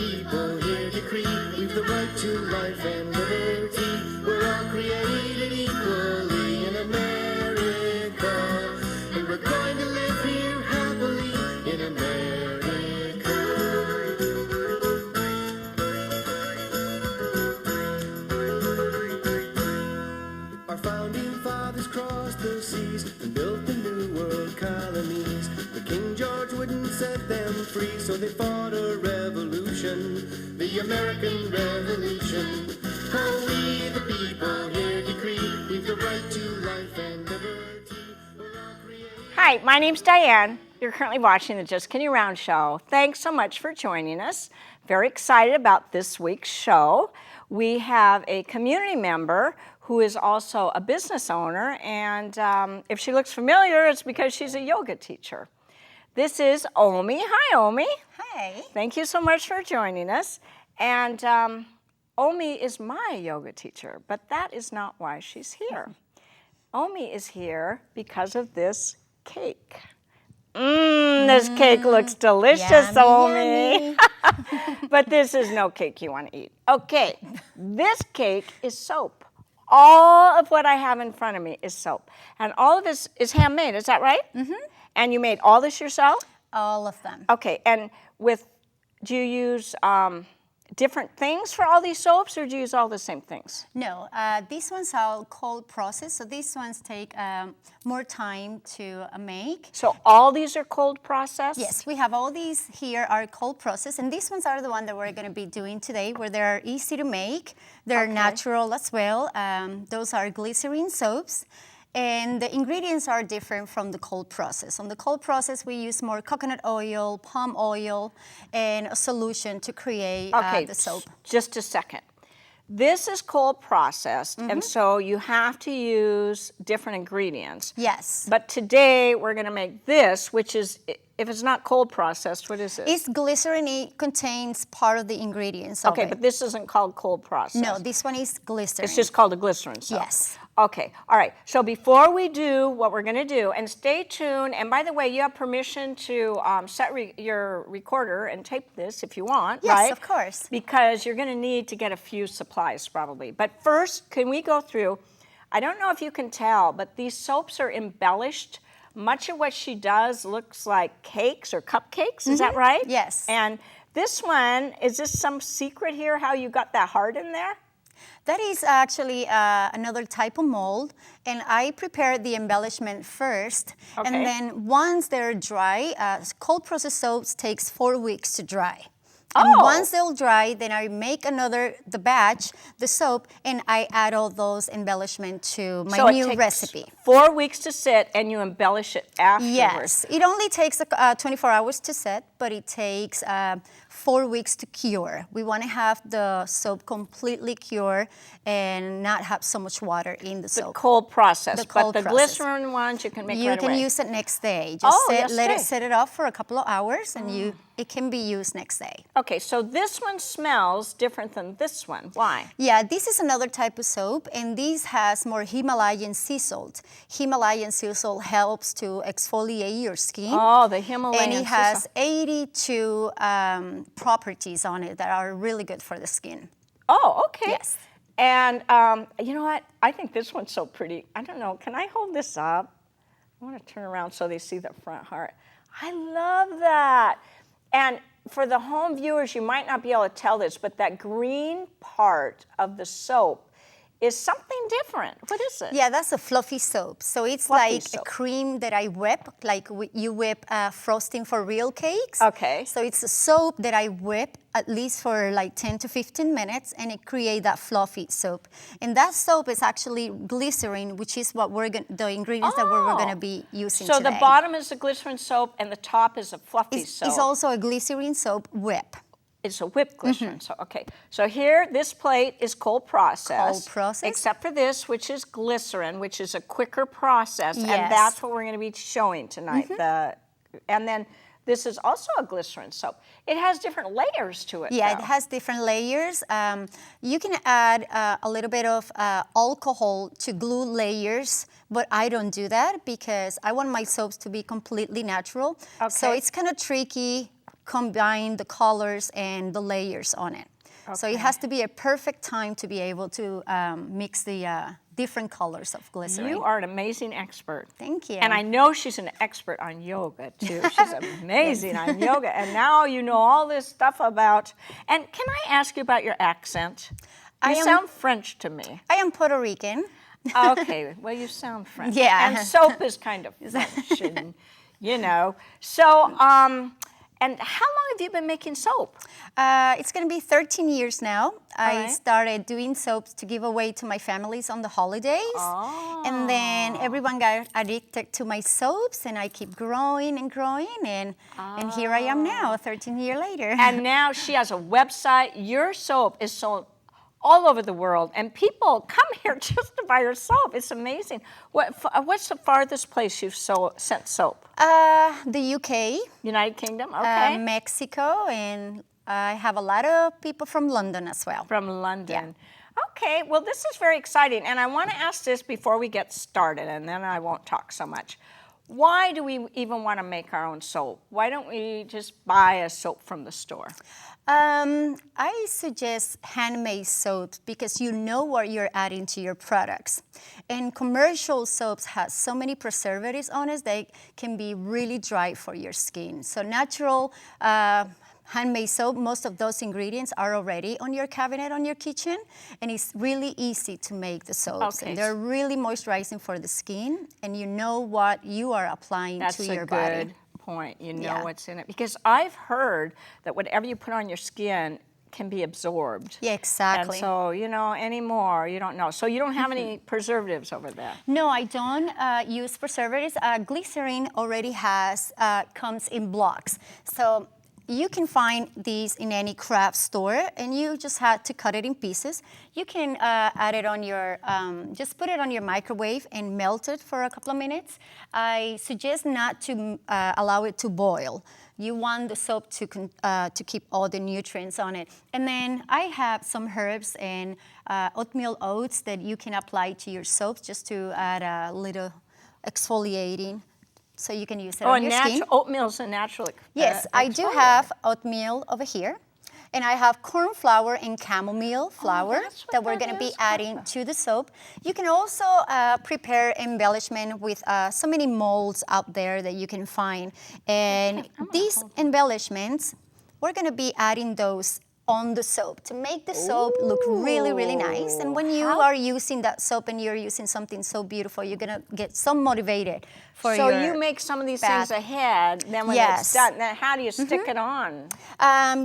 people here decree we've the right to life and liberty. We're all created equally in America, and we're going to live here happily in America. Our founding fathers crossed the seas and built the new world colonies, but King George wouldn't set them free, so they fought a revolution, the American Revolution. Oh, we the people here decree we've the right to life and liberty. Hi, my name's Diane. You're currently watching the Just Kidding Around show. Thanks so much for joining us. Very excited about this week's show. We have a community member who is also a business owner, and if she looks familiar, it's because she's a yoga teacher. This is Ommy. Hi, Ommy. Hi. Thank you so much for joining us. And Ommy is my yoga teacher, but that is not why she's here. Ommy is here because of this cake. This cake looks delicious, Ommy. But this is no cake you want to eat. Okay, this cake is soap. All of what I have in front of me is soap. And all of this is handmade, is that right? Mm-hmm. And you made all this yourself? All of them. Okay, and do you use different things for all these soaps, or do you use all the same things? No, these ones are cold process, so these ones take more time to make. So all these are cold processed? Yes, we have all these here are cold process, and these ones are the one that we're going to be doing today, where they're easy to make. They're natural as well. Those are glycerin soaps. And the ingredients are different from the cold process. On the cold process, we use more coconut oil, palm oil, and a solution to create the soap. Just a second. This is cold processed, and so you have to use different ingredients. Yes. But today, we're going to make this, which is, if it's not cold processed, what is this? It's glycerin. It contains part of the ingredients. Okay, but this isn't called cold processed. No, this one is glycerin. It's just called a glycerin soap. Yes. Okay, all right. So before we do what we're going to do, and stay tuned, and by the way, you have permission to set your recorder and tape this if you want, yes, right? Yes, of course. Because you're going to need to get a few supplies probably. But first, can we go through, I don't know if you can tell, but these soaps are embellished. Much of what she does looks like cakes or cupcakes, is that right? Yes. And this one, is this some secret here, how you got that heart in there? That is actually another type of mold, and I prepared the embellishment first, and then once they're dry, cold processed soaps takes 4 weeks to dry. And once they'll dry, then I make the batch, the soap, and I add all those embellishment to my new recipe. 4 weeks to sit, and you embellish it afterwards. Yes, it only takes 24 hours to set, but it takes 4 weeks to cure. We want to have the soap completely cured and not have so much water in the soap. The cold process, but the glycerin ones you can make right away. You can use it next day. Just let it set it off for a couple of hours, and it can be used next day. Okay, so this one smells different than this one. Why? Yeah, this is another type of soap, and this has more Himalayan sea salt. Himalayan sea salt helps to exfoliate your skin. Oh, the Himalayan sea salt. And it has 82 properties on it that are really good for the skin. Oh, okay. Yes. And you know what? I think this one's so pretty. I don't know. Can I hold this up? I want to turn around so they see the front heart. I love that. And for the home viewers, you might not be able to tell this, but that green part of the soap is something different. What is it? Yeah, that's a fluffy soap. So it's like a cream that I whip, like you whip frosting for real cakes. Okay. So it's a soap that I whip at least for like 10 to 15 minutes, and it creates that fluffy soap. And that soap is actually glycerin, which is what the ingredients that we're going to be using today. So the bottom is a glycerin soap, and the top is a fluffy soap. It's also a glycerin soap whip. It's a whipped glycerin. So, okay. So here, this plate is cold processed. Cold processed. Except for this, which is glycerin, which is a quicker process. Yes. And that's what we're going to be showing tonight. And then this is also a glycerin soap. It has different layers to it. Yeah, it has different layers. You can add a little bit of alcohol to glue layers, but I don't do that because I want my soaps to be completely natural. Okay. So it's kind of tricky combine the colors and the layers on it. So it has to be a perfect time to be able to mix the different colors of glycerin. You are an amazing expert. Thank you. And I know she's an expert on yoga too. She's amazing on yoga. And now you know all this stuff about, and can I ask you about your accent? You sound French to me. I am Puerto Rican. Okay, well you sound French. Yeah. And soap is kind of French, and, you know. So, and how long have you been making soap? It's going to be 13 years now. I right. started doing soaps to give away to my families on the holidays. And then everyone got addicted to my soaps, and I keep growing and growing, and here I am now, 13 years later. And now she has a website. Your soap is sold all over the world, and people come here just to buy your soap. It's amazing. What's the farthest place you've sent soap? The UK. United Kingdom, okay. Mexico, and I have a lot of people from London as well. From London. Yeah. Okay, well this is very exciting, and I want to ask this before we get started, and then I won't talk so much. Why do we even want to make our own soap? Why don't we just buy a soap from the store? I suggest handmade soaps because you know what you're adding to your products. And commercial soaps have so many preservatives on it, they can be really dry for your skin. So natural handmade soap, most of those ingredients are already on your cabinet, on your kitchen, and it's really easy to make the soaps. Okay. And they're really moisturizing for the skin, and you know what you are applying to your body. That's a good point. You know what's in it. Because I've heard that whatever you put on your skin can be absorbed. Yeah, exactly. And so, you know, anymore, you don't know. So you don't have any preservatives over there? No, I don't use preservatives. Glycerin already comes in blocks. So you can find these in any craft store, and you just have to cut it in pieces. You can add it on your, just put it on your microwave and melt it for a couple of minutes. I suggest not to allow it to boil. You want the soap to keep all the nutrients on it. And then I have some herbs and oatmeal oats that you can apply to your soaps just to add a little exfoliating. So you can use it on your skin. Oatmeal's a natural. Yes, I do have oatmeal over here. And I have corn flour and chamomile flour that we're going to be adding to the soap. You can also prepare embellishment with so many molds out there that you can find. And these embellishments, we're going to be adding those on the soap to make the soap look really, really nice. And when you are using that soap and you're using something so beautiful, you're going to get so motivated for So your you make some of these bath. things ahead, then when it's done, then how do you stick it on?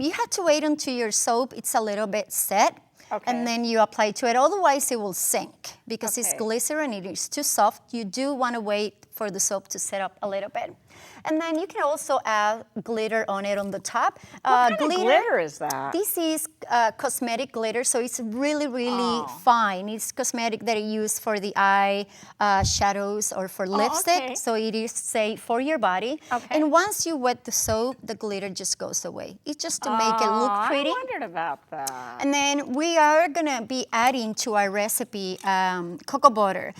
You have to wait until your soap it's a little bit set. Okay. And then you apply to it. Otherwise, it will sink because it's glycerin. It is too soft. You do want to wait for the soap to set up a little bit. And then you can also add glitter on it on the top. What kind of glitter is that? This is cosmetic glitter, so it's really, really fine. It's cosmetic that you use for the eye shadows or for lipstick. So it is safe for your body. And once you wet the soap, the glitter just goes away. It's just to make it look pretty. I wondered about that. And then we are gonna be adding to our recipe cocoa butter.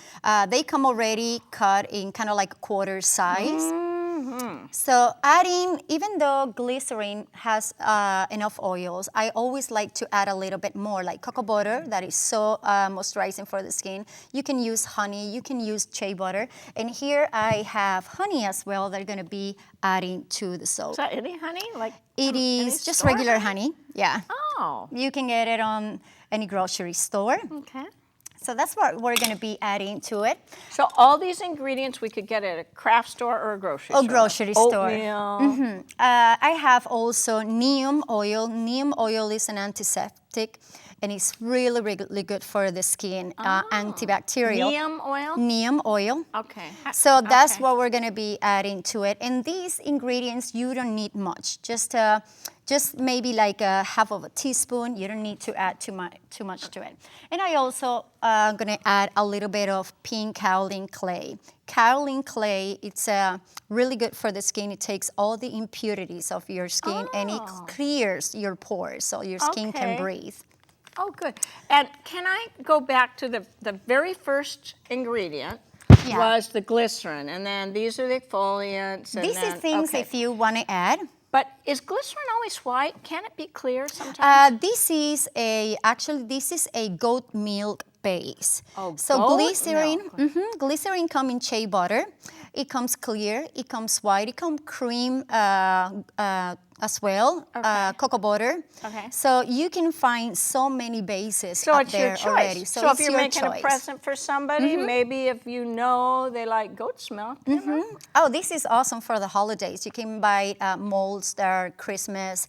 They come already cut in kind of like a quarter size. So adding, even though glycerin has enough oils, I always like to add a little bit more, like cocoa butter that is so moisturizing for the skin. You can use honey, you can use shea butter. And here I have honey as well that are gonna be adding to the soap. Is that any honey? Like it is just regular honey, yeah. Oh. You can get it on any grocery store. Okay. So that's what we're going to be adding to it. So all these ingredients we could get at a craft store or a grocery store? A grocery store. Oatmeal. I have also neem oil. Neem oil is an antiseptic, and it's really, really good for the skin, antibacterial. Neem oil? Neem oil. Okay. So that's what we're going to be adding to it. And these ingredients, you don't need much. Just maybe like a half of a teaspoon. You don't need to add too much to it. And I also going to add a little bit of pink kaolin clay. Kaolin clay, it's really good for the skin. It takes all the impurities of your skin and it clears your pores so your skin can breathe. Oh, good. And can I go back to the very first ingredient? Was the glycerin, and then these are the exfoliants. And These are things if you want to add. But is glycerin always white? Can it be clear sometimes? This is a goat milk base. Oh, so goat glycerin, milk. Glycerin comes in shea butter. It comes clear. It comes white. It comes cream as well. Okay. Cocoa butter. Okay. So you can find so many bases So up it's your there choice. already. So if it's you're your making choice. a present for somebody, maybe if you know they like goat's milk. You know? Oh, this is awesome for the holidays. You can buy molds that are Christmas,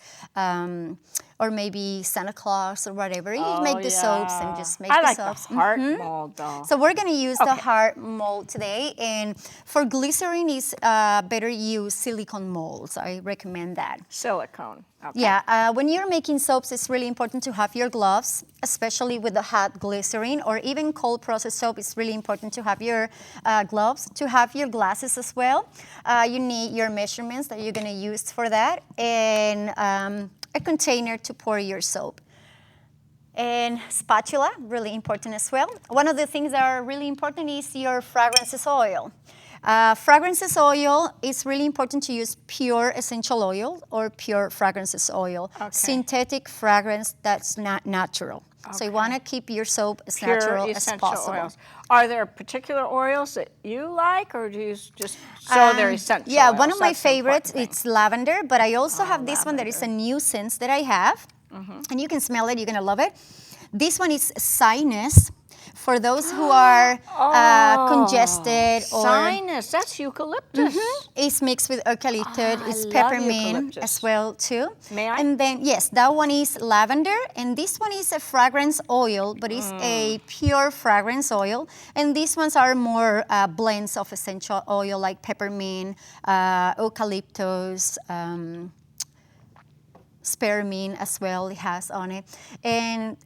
or maybe Santa Claus or whatever. You make the soaps and just make I the like soaps. the heart mold though. So we're going to use the heart mold today. And for glycerin, it's better use silicone molds. I recommend that. Silicone. Okay. Yeah, when you're making soaps, it's really important to have your gloves, especially with the hot glycerin, or even cold process soap. It's really important to have your gloves, to have your glasses as well. You need your measurements that you're going to use for that, and a container to pour your soap. And spatula, really important as well. One of the things that are really important is your fragrances oil. Fragrances oil is really important to use pure essential oil or pure fragrances oil. Okay. Synthetic fragrance that's not natural. So you want to keep your soap as Pure natural as essential possible. oils. Are there particular oils that you like, or do you just so they're essential Yeah, oils? one of my That's the important favorites, thing. it's lavender, but I also have this one that is a new scent that I have. And you can smell it, you're going to love it. This one is sinus. For those who are congested or sinus, that's eucalyptus. it's mixed with eucalyptus, I it's love peppermint eucalyptus. as well too. May I? And then yes, that one is lavender, and this one is a fragrance oil, but it's a pure fragrance oil. And these ones are more blends of essential oil like peppermint, eucalyptus, spearmint as well. It has on it, and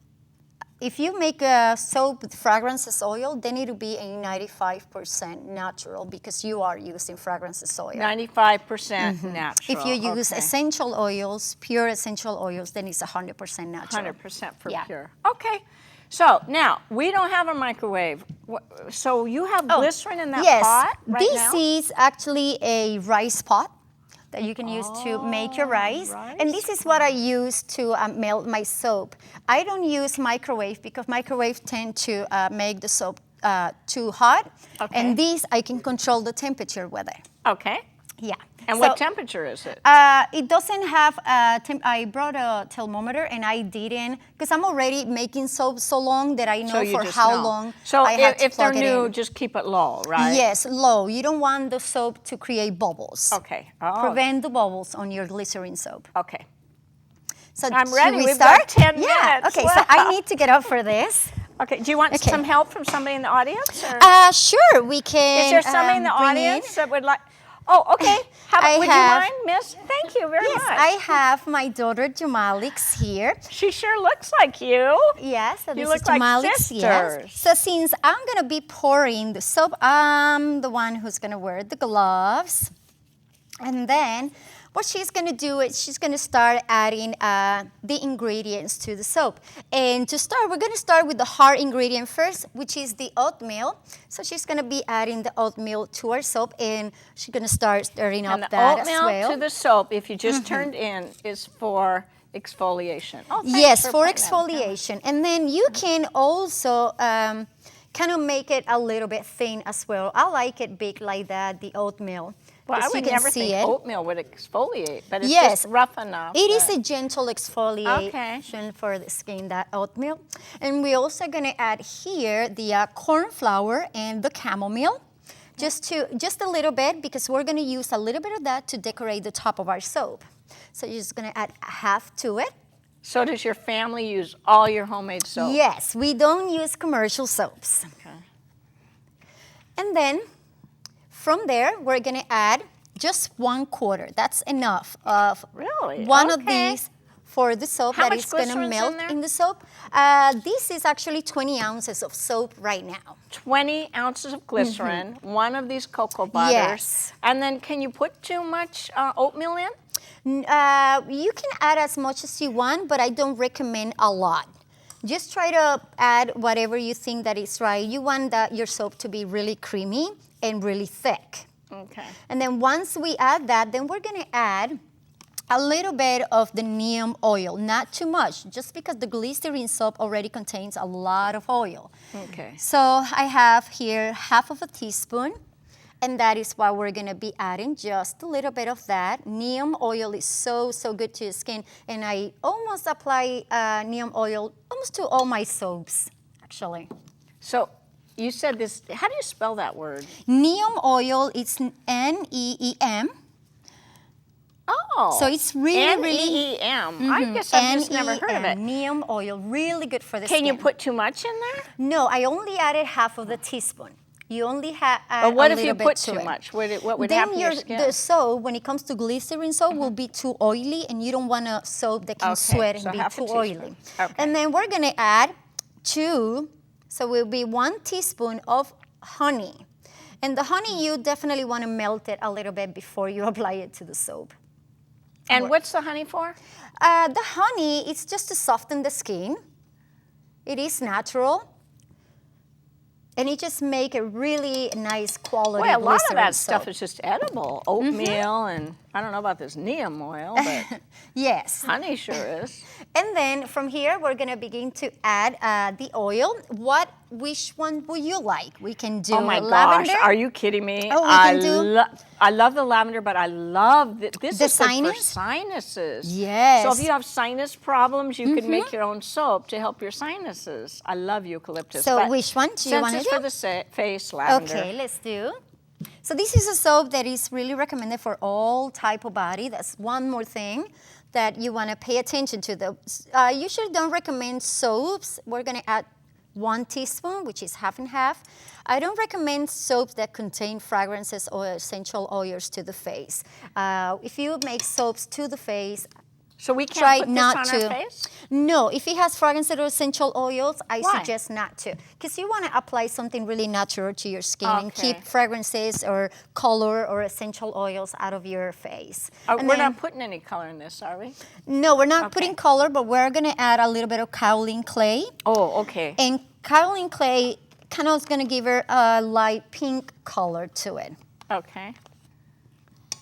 if you make a soap with fragrances oil, then it'll be a 95% natural because you are using fragrances oil. 95% natural. If you use okay. essential oils, pure essential oils, then it's 100% natural. 100% for Yeah. pure. Okay. So now we don't have a microwave. So you have glycerin in that pot right this now? is actually a rice pot that you can use to make your rice. And this is what I use to melt my soap. I don't use microwave because microwave tend to make the soap too hot. Okay. And this, I can control the temperature with it. Okay. Yeah. And So, what temperature is it? it doesn't have I brought a thermometer and I didn't, because I'm already making soap so long that I know So you for just how know. long So I have to if they're plug it new, in. just keep it low, right? Yes, low. You don't want the soap to create bubbles. Okay. Oh, Prevent the bubbles on your glycerin soap. okay. So I'm should ready. we We've start? got 10 yeah. minutes. Okay, so I need to get up for this. Okay. Do you want Okay. some help from somebody in the audience? Or? Sure, we can. Is there somebody in the bring audience in. that would like? Oh, okay. How about, I would have- you mind, Miss? Thank you very Yes, much. I have my daughter Jamalix here. She sure looks like you. Yes, so You this look is like Jamalix. Yes. sisters. So since I'm gonna be pouring the soap, I'm the one who's gonna wear the gloves. And then what she's gonna do is she's gonna start adding the ingredients to the soap. And to start, we're gonna start with the hard ingredient first, which is the oatmeal. So she's gonna be adding the oatmeal to our soap, and she's gonna start stirring And up the that as oatmeal well. to the soap, if you just turned in, is for exfoliation. Oh, thanks Yes, for pointing that out. exfoliation. And then you can also kind of make it a little bit thin as well. I like it big like that, the oatmeal. Well, I because you would can never see think it. oatmeal would exfoliate, but it's Yes. just rough enough. It is that- a gentle exfoliation for the skin, that oatmeal. And we're also going to add here the corn flour and the chamomile. Just a little bit, because we're going to use a little bit of that to decorate the top of our soap. So you're just going to add half to it. So does your family use all your homemade soap? Yes, we don't use commercial soaps. Okay. And then from there, we're going to add just 1/4. That's enough of Really? one of Okay. these for the soap How that much is going to glycerin's melt in there? in the soap. This is actually 20 ounces of soap right now. 20 ounces of glycerin, one of these cocoa butters. Yes. And then can you put too much oatmeal in? You can add as much as you want, but I don't recommend a lot. Just try to add whatever you think that is right. You want your soap to be really creamy and really thick. Okay. And then once we add that, then we're going to add a little bit of the neem oil, not too much, just because the glycerin soap already contains a lot of oil. Okay. So I have here half of a teaspoon, and that is what we're gonna be adding, just a little bit of that. Neem oil is so, so good to your skin, and I almost apply neem oil almost to all my soaps, actually. So you said this, how do you spell that word? Neem oil, it's N-E-E-M. Oh. So it's really, really... N-E-E-M. I guess I've just never heard of it. Neem oil, really good for the skin. Can you put too much in there? No, I only added half of the teaspoon. You only add But what a if little you bit put to too it. much? What would Then happen to your skin? the soap, when it comes to glycerin soap, will be too oily, and you don't want a soap that can sweat and so be half a too teaspoon. oily. Okay. And then we're gonna add 2, so will be 1 teaspoon of honey. And the honey, you definitely want to melt it a little bit before you apply it to the soap. And what's the honey for? The honey, it's just to soften the skin. It is natural. And it just make a really nice quality Well, a lot of that soap. stuff is just edible. Oatmeal and I don't know about this neem oil, but Yes. honey sure is. And then from here, we're gonna begin to add the oil. Which one would you like? We can do Oh my lavender. gosh, are you kidding me? Oh, we can do- I love the lavender, but I love this The is good for sinus? sinuses. Yes. So if you have sinus problems, you could make your own soap to help your sinuses. I love eucalyptus. So but which one do you want to Since do? it's for the face, lavender. Okay, let's do. So this is a soap that is really recommended for all type of body. That's one more thing that you want to pay attention to. Usually don't recommend soaps. We're going to add 1 teaspoon, which is half and half. I don't recommend soaps that contain fragrances or essential oils to the face. If you make soaps to the face, So we try can't put not this on to. our face? No, if it has fragrances or essential oils, I Why? suggest not to. Because you want to apply something really natural to your skin and Okay. keep fragrances or color or essential oils out of your face. And We're then- not putting any color in this, are we? No, we're not Okay. putting color, but we're going to add a little bit of kaolin clay. Oh, okay. And kaolin clay kind of is going to give her a light pink color to it. Okay.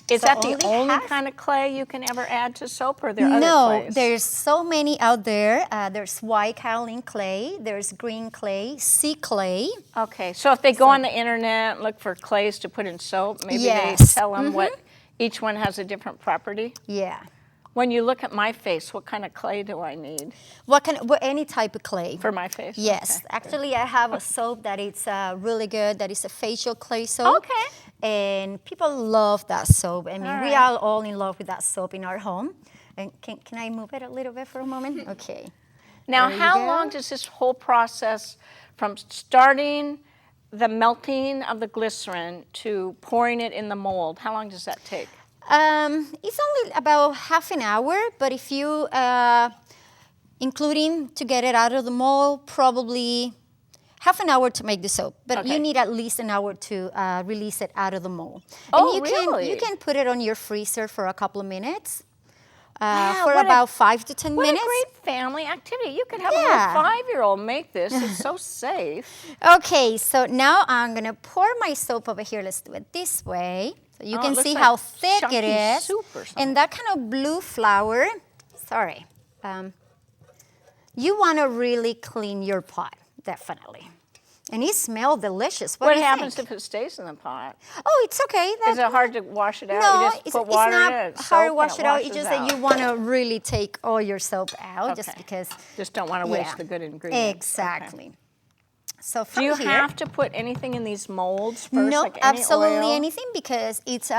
Is So that the only only half? kind of clay you can ever add to soap, or are there other No, clays? there's so many out there. There's white kaolin clay, there's green clay, sea clay. Okay, so if they go on the internet and look for clays to put in soap, maybe Yes. they tell them what each one has a different property. Yeah. When you look at my face, what kind of clay do I need Any type of clay. for my face? Yes, Okay. actually I have a soap that is really good, that is a facial clay soap. Okay. And people love that soap. I mean, we right. are all in love with that soap in our home. And can I move it a little bit for a moment? Okay. Now, There you how go. long does this whole process from starting the melting of the glycerin to pouring it in the mold, how long does that take? It's only about half an hour, but if you, including to get it out of the mold, probably half an hour to make the soap. But Okay. you need at least an hour to release it out of the mold. Oh, and really? you can put it on your freezer for a couple of minutes, Wow, for what a- about 5 to 10 What minutes. a great family activity. You could have a Yeah. little 5-year-old make this. It's so safe. Okay, so now I'm gonna pour my soap over here. Let's do it this way. So you Oh, can it looks see like how thick chunky it is. soup or something. And that kind of blue flour, sorry. You wanna really clean your pot, definitely. And it smells delicious. What What do you happens think? if it stays in the pot? Oh, it's okay. Is it hard to wash it out? No, You just it's, put it's water not in it, hard soap, to wash and it out. It's washes just that you want to really take all your soap out, just Okay. because. Just don't want to waste Yeah, the good ingredients. Exactly. So Do from you here, have to put anything in these molds first? no, like any absolutely oil? anything, because it's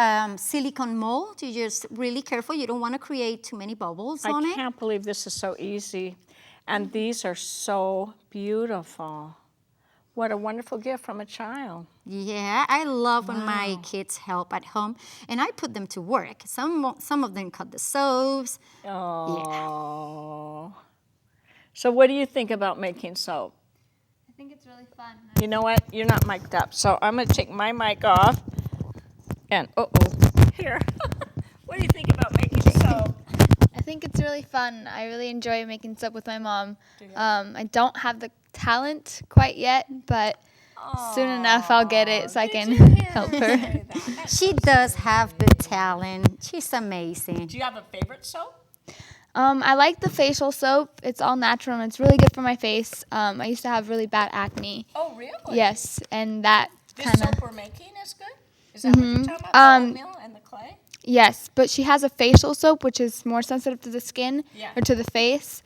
silicone mold. You're just really careful. You don't want to create too many bubbles on I it. can't believe this is so easy. And these are so beautiful. What a wonderful gift from a child. Yeah, I love when my kids help at home, and I put them to work. Some of them cut the soaps. Oh. So what do you think about making soap? I think it's really fun. You know what? You're not mic'd up. So I'm going to take my mic off. And, here. What do you think about making soap? I think it's really fun. I really enjoy making soap with my mom. I don't have the talent quite yet, but soon enough I'll get it so I can help her. She does have the talent. She's amazing. Do you have a favorite soap? I like the facial soap. It's all natural and it's really good for my face. I used to have really bad acne. Oh, really? Yes, and that This kind soap of. we're making is good? Is that what you're talking about? The oatmeal and the clay? Yes, but she has a facial soap which is more sensitive to the skin or to the face,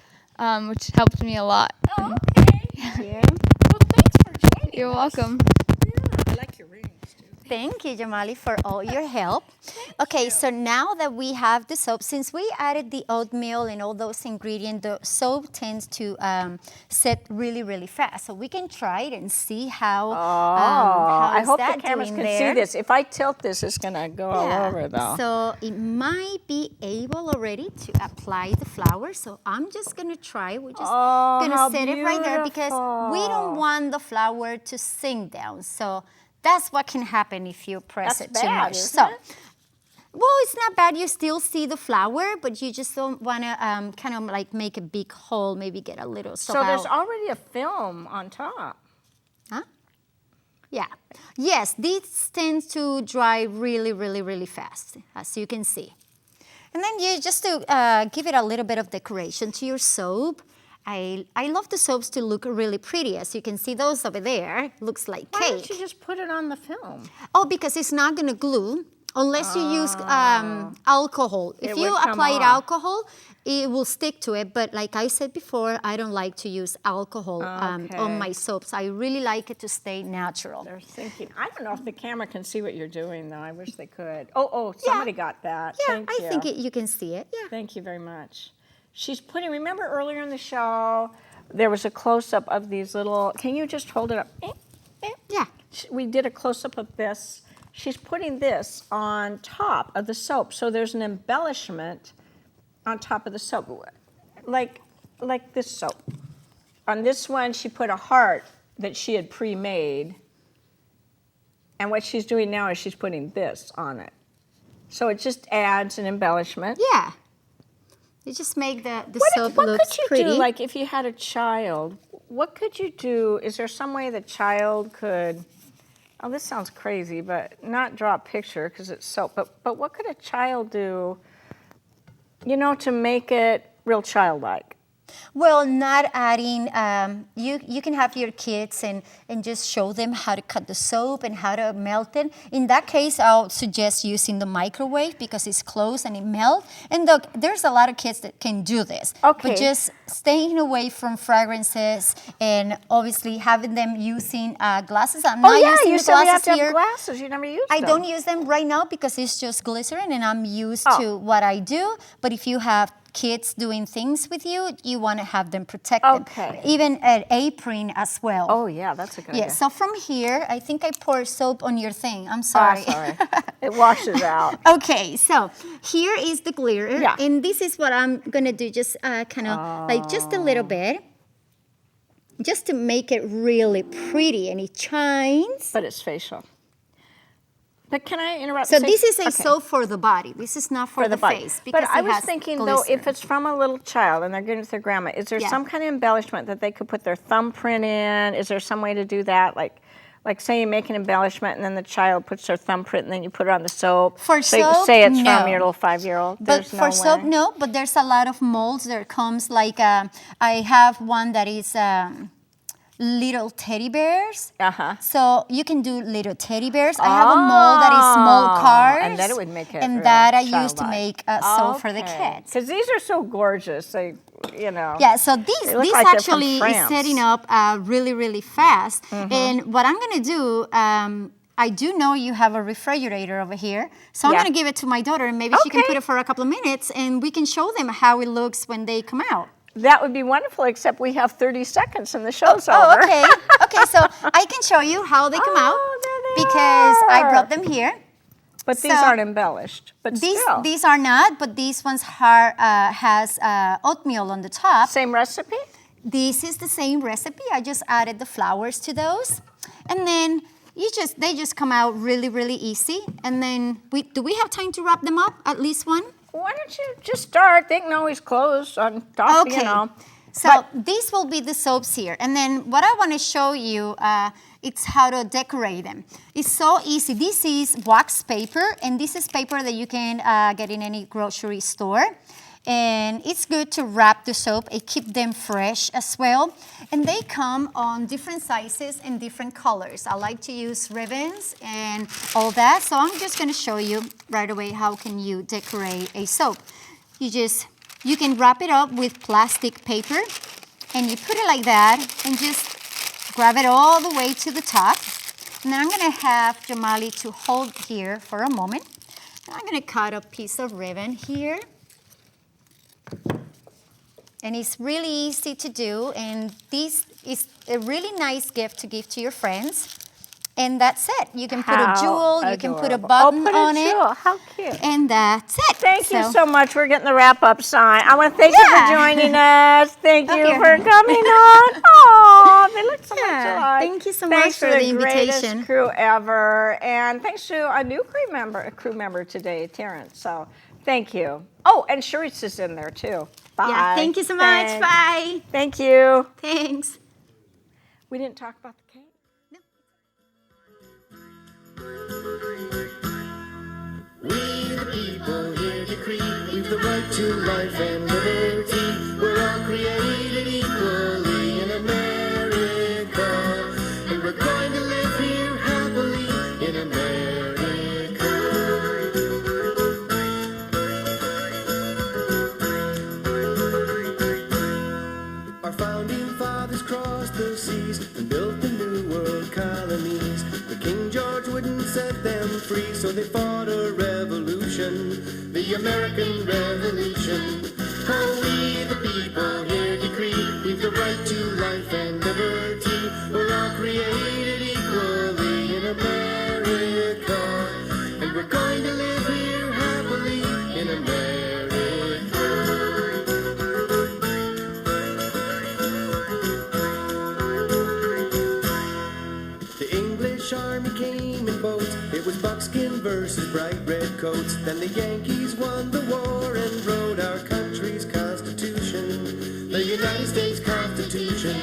which helped me a lot. Oh, okay. Yeah. Well, thanks for joining You're us. welcome. Yeah, I like your rings, too. Thank you, Jamali, for all your help. Okay, so now that we have the soap, since we added the oatmeal and all those ingredients, the soap tends to set really, really fast. So we can try it and see how I is hope that the cameras doing can there. see this. If I tilt this, it's going to go all over, though. So it might be able already to apply the flour. So I'm just going to try. We're just going to set it right there because we don't want the flour to sink down. So that's what can happen if you press it too much. So, well, it's not bad. You still see the flour, but you just don't want to kind of like make a big hole, maybe get a little soap So there's out. already a film on top. Huh? Yeah. Yes, these tend to dry really, really, really fast, as you can see. And then you just to give it a little bit of decoration to your soap. I love the soaps to look really pretty. As you can see, those over there looks like cake. Why don't you just put it on the film? Oh, because it's not going to glue unless you use alcohol. If you would come apply off. alcohol, it will stick to it. But like I said before, I don't like to use alcohol on my soaps. I really like it to stay natural. They're thinking. I don't know if the camera can see what you're doing, though. I wish they could. Oh, somebody got that. Yeah, Thank you. I think you can see it. Yeah. Thank you very much. She's putting, remember earlier in the show, there was a close-up of these little, can you just hold it up? Yeah. We did a close-up of this. She's putting this on top of the soap. So there's an embellishment on top of the soap, like this soap. On this one, she put a heart that she had pre-made. And what she's doing now is she's putting this on it. So it just adds an embellishment. Yeah. You just make the soap What look could you pretty. do, like if you had a child, what could you do? Is there some way the child could, oh, this sounds crazy, but not draw a picture because it's soap, but what could a child do, you know, to make it real childlike? Well, not adding, you can have your kids and just show them how to cut the soap and how to melt it. In that case, I'll suggest using the microwave because it's closed and it melts. And look, there's a lot of kids that can do this. Okay. But just staying away from fragrances and obviously having them using glasses. I'm not using you the said we have glasses to here. have glasses. You never use them. I don't use them right now because it's just glycerin and I'm used to what I do. But if you have kids doing things with you, you want to have them protected. Okay. Even an apron as well. Oh, yeah, that's a good idea. Yeah, so from here, I think I poured soap on your thing. I'm Oh, sorry. sorry. It washes out. Okay, so here is the glitter. Yeah. And this is what I'm going to do, just kind of like just a little bit. Just to make it really pretty and it shines. But it's facial. But can I interrupt? So and say- this is a okay. soap for the body. This is not for the body. face. Because But I it was has thinking, though, glycerin. if it's from a little child and they're giving it to their grandma, is there Yeah. some kind of embellishment that they could put their thumbprint in? Is there some way to do that? Like say you make an embellishment and then the child puts their thumbprint and then you put it on the soap. For so you soap, say it's no. from your little 5-year-old. But There's for no soap, way. no. But there's a lot of molds. There comes like I have one that is little teddy bears. Uh-huh. So you can do little teddy bears. I have a mold that is small cars. And then it would make it And real that I used to childlike. make soap for the kids. Because these are so gorgeous. They, you know. Yeah, so They this look like they're from actually is France. setting up really, really fast. And what I'm going to do, I do know you have a refrigerator over here. So I'm Yeah. going to give it to my daughter and maybe she can Okay. put it for a couple of minutes and we can show them how it looks when they come out. That would be wonderful, except we have 30 seconds and the show's Oh, over. okay. Okay, so I can show you how they come out there they because I are. brought them here. But these So, aren't embellished. But still. These are not, but these ones has oatmeal on the top. Same recipe? This is the same recipe. I just added the flowers to those. And then they just come out really, really easy. And then do we have time to wrap them up? At least one? Why don't you just start? They can always close on top, Okay. you know. So these will be the soaps here. And then what I want to show you, it's how to decorate them. It's so easy. This is wax paper, and this is paper that you can get in any grocery store. And it's good to wrap the soap and keep them fresh as well. And they come on different sizes and different colors. I like to use ribbons and all that. So I'm just going to show you right away how can you decorate a soap. You can wrap it up with plastic paper, and you put it like that and just grab it all the way to the top. And then I'm going to have Jamali to hold here for a moment. And I'm going to cut a piece of ribbon here. And it's really easy to do, and this is a really nice gift to give to your friends. And that's it. You can put a jewel, you can put a button on it. How cute. And that's it. Thank you so much. We're getting the wrap-up sign. I want to thank you for joining us. Thank you for coming on. Oh, they look so much alike. Thank you so much for the invitation. Greatest crew ever. And thanks to a new crew member today, Terrence. So thank you. Oh, and Sharice is in there too. Bye. Yeah, thank you so much. Thanks. Bye. Thank you. Thanks. We didn't talk about the cake. We the people here decree we've the right to life and liberty. We're all created equally in America, and we're going to live here happily in America. Our founding fathers crossed the seas and built the new world colonies. But King George wouldn't set them free, so they fought a revolution, the American Revolution. Oh, we the people here decree we've the right to life and liberty. We're all created equally in America, and we're going to live here happily in America. The English army came in boats. It was buckskin versus bright red coats. Then the Yankees won the war and wrote our country's constitution, the United States Constitution.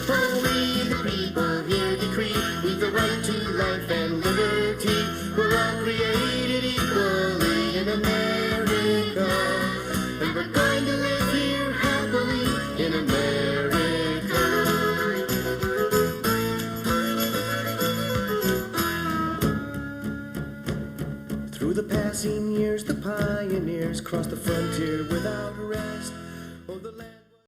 Oh, we the people here decree we've the right to life and liberty. We're all created equally in America, and we're going to live here happily in America. Through the passing years, the pioneers crossed the frontier without rest.